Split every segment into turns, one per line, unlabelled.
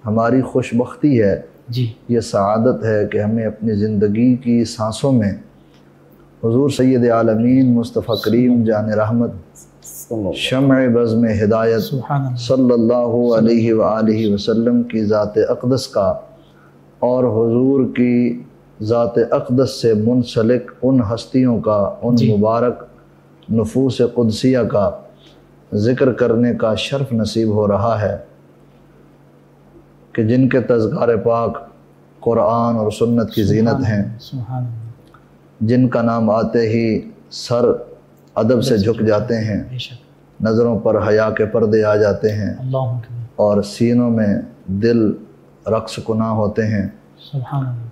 ہماری خوش بختی ہے،
جی
یہ سعادت ہے کہ ہمیں اپنی زندگی کی سانسوں میں حضور سید عالمین مصطفیٰ کریم جان رحمت شمع بزم ہدایت
سبحان اللہ،
صلی اللہ علیہ وآلہ وسلم کی ذات اقدس کا اور حضور کی ذات اقدس سے منسلک ان ہستیوں کا، ان
جی
مبارک نفوس قدسیہ کا ذکر کرنے کا شرف نصیب ہو رہا ہے کہ جن کے تذکار پاک قرآن اور سنت کی زینت ہیں،
سبحان اللہ،
جن کا نام آتے ہی سر ادب سے جھک جاتے ہیں،
بے شک،
نظروں پر حیا کے پردے آ جاتے ہیں
اللہ اکبر،
اور سینوں میں دل رقص کناں ہوتے ہیں۔
سبحان اللہ،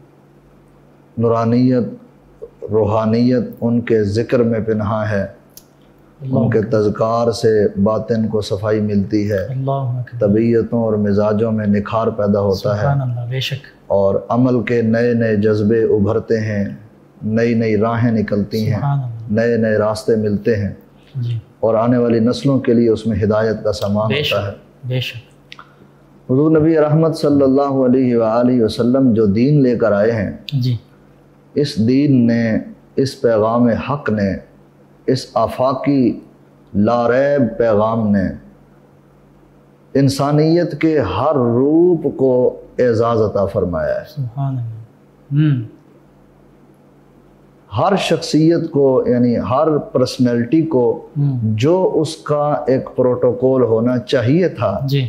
نورانیت، روحانیت ان کے ذکر میں پنہاں ہے، ان کے تذکار سے باطن کو صفائی ملتی ہے،
اللہ اکبر،
طبیعتوں اور مزاجوں میں نکھار پیدا ہوتا ہے
سبحان اللہ، بے شک،
اور عمل کے نئے نئے جذبے ابھرتے ہیں، نئی نئی راہیں نکلتی ہیں،
سبحان اللہ،
نئے نئے راستے ملتے ہیں
جی
اور آنے والی نسلوں کے لیے اس میں ہدایت کا سامان
بے
ہوتا ہے۔
شک، بے شک،
حضور نبی رحمت صلی اللہ علیہ وآلہ وسلم جو دین لے کر آئے ہیں،
جی
اس دین نے، اس پیغام حق نے، اس آفاقی لاریب پیغام نے انسانیت کے ہر روپ کو اعزاز عطا فرمایا ہے،
سبحان اللہ،
ہر شخصیت کو، یعنی ہر پرسنالٹی کو جو اس کا ایک پروٹوکول ہونا چاہیے تھا،
جی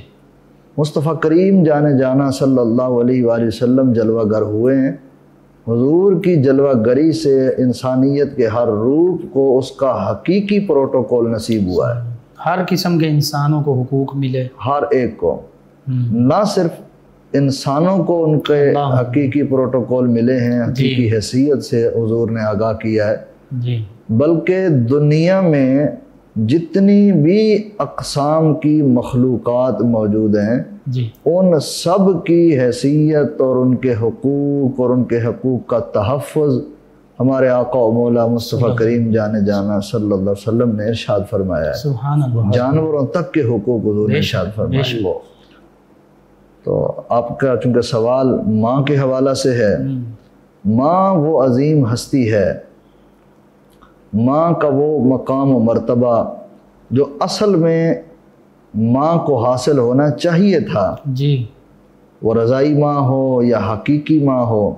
مصطفیٰ کریم جانے جانا صلی اللہ علیہ وآلہ وسلم جلوہ گر ہوئے ہیں۔ حضور کی جلوہ گری سے انسانیت کے ہر روپ کو اس کا حقیقی پروٹوکول نصیب ہوا ہے،
ہر قسم کے انسانوں کو حقوق ملے،
ہر ایک کو، نہ صرف انسانوں کو ان کے حقیقی پروٹوکول ملے ہیں، حقیقی حیثیت سے حضور نے آگاہ کیا ہے،
جی
بلکہ دنیا میں جتنی بھی اقسام کی مخلوقات موجود ہیں،
جی
ان سب کی حیثیت اور ان کے حقوق اور ان کے حقوق کا تحفظ ہمارے آقا و مولا مصطفیٰ کریم جانے جانا صلی اللہ علیہ وسلم نے ارشاد فرمایا ہے۔
سبحان اللہ،
جانوروں تک کے حقوق حضور نے ارشاد فرمایا۔ تو آپ کا چونکہ سوال ماں کے حوالہ سے ہے، ماں وہ عظیم ہستی ہے، ماں کا وہ مقام و مرتبہ جو اصل میں ماں کو حاصل ہونا چاہیے تھا،
جی
وہ رضائی ماں ہو یا حقیقی ماں ہو،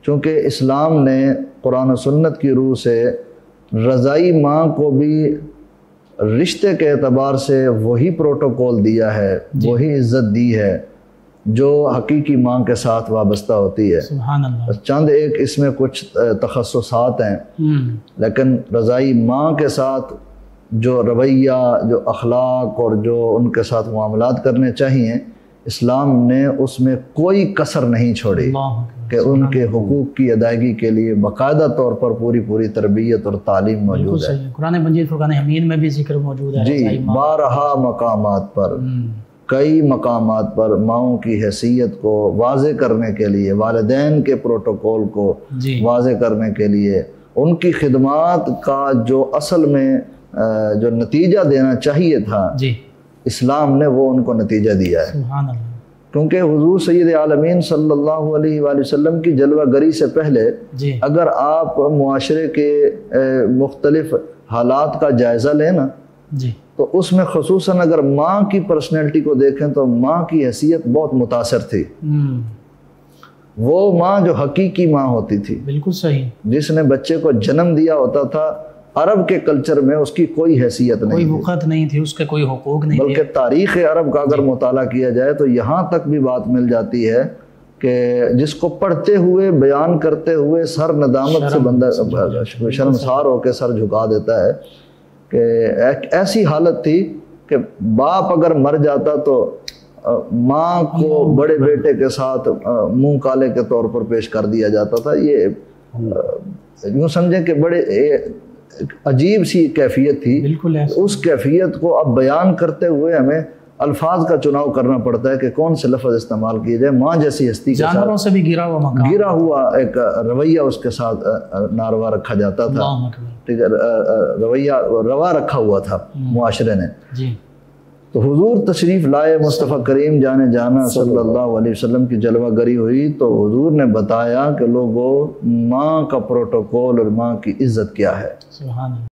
چونکہ اسلام نے قرآن و سنت کی روح سے رضائی ماں کو بھی رشتے کے اعتبار سے وہی پروٹوکول دیا ہے، وہی عزت دی ہے جو حقیقی ماں کے ساتھ وابستہ ہوتی ہے۔
سبحان اللہ،
چند ایک اس میں کچھ تخصصات ہیں، لیکن رضائی ماں کے ساتھ جو رویہ، جو اخلاق اور جو ان کے ساتھ معاملات کرنے چاہیے، اسلام نے اس میں کوئی کسر نہیں چھوڑی کہ ان کے حقوق کی ادائیگی کے لیے باقاعدہ طور پر پوری تربیت اور تعلیم موجود ہے۔
قرآن مجید فرقان حمید میں بھی ذکر موجود ہے
جی، بارہا مقامات پر، کئی مقامات پر ماؤں کی حیثیت کو واضح کرنے کے لیے، والدین کے پروٹوکول کو واضح کرنے کے لیے، ان کی خدمات کا جو اصل میں جو نتیجہ دینا چاہیے تھا، اسلام نے وہ ان کو نتیجہ دیا ہے۔
سبحان اللہ،
کیونکہ حضور سید عالمین صلی اللہ علیہ وآلہ وسلم کی جلوہ گری سے پہلے اگر آپ معاشرے کے مختلف حالات کا جائزہ لیں نا، تو اس میں خصوصاً اگر ماں کی پرسنالٹی کو دیکھیں تو ماں کی حیثیت بہت متاثر تھی۔ وہ ماں جو حقیقی ماں ہوتی تھی،
بالکل صحیح،
جس نے بچے کو جنم دیا ہوتا تھا، عرب کے کلچر میں اس کی کوئی حیثیت نہیں،
کوئی وقت نہیں تھی، اس کے کوئی حقوق نہیں،
بلکہ تاریخ عرب کا اگر مطالعہ کیا جائے تو یہاں تک بھی بات مل جاتی ہے کہ جس کو پڑھتے ہوئے، بیان کرتے ہوئے سر ندامت سے بندہ شرمسار ہو کے سر جھکا دیتا ہے کہ ایک ایسی حالت تھی کہ باپ اگر مر جاتا تو ماں کو بڑے بیٹے کے ساتھ منہ کالے کے طور پر پیش کر دیا جاتا تھا۔ یہ یوں سمجھیں کہ بڑے عجیب سی کیفیت تھی۔
بالکل
اس کیفیت کو اب بیان کرتے ہوئے ہمیں الفاظ کا چناؤ کرنا پڑتا ہے کہ کون سے لفظ استعمال کیے جائے۔ ماں جیسی ہستی کے
جانوروں سے بھی
گرا ہوا ایک رویہ اس کے ساتھ ناروا رکھا جاتا تھا، ٹھیک ہے، رویہ روا رکھا ہوا تھا معاشرے نے۔ تو حضور تشریف لائے، مصطفیٰ کریم جانے جانا صلی اللہ علیہ وسلم کی جلوہ گری ہوئی، تو حضور نے بتایا کہ لوگوں ماں کا پروٹوکول اور ماں کی عزت کیا ہے۔
سبحان اللہ۔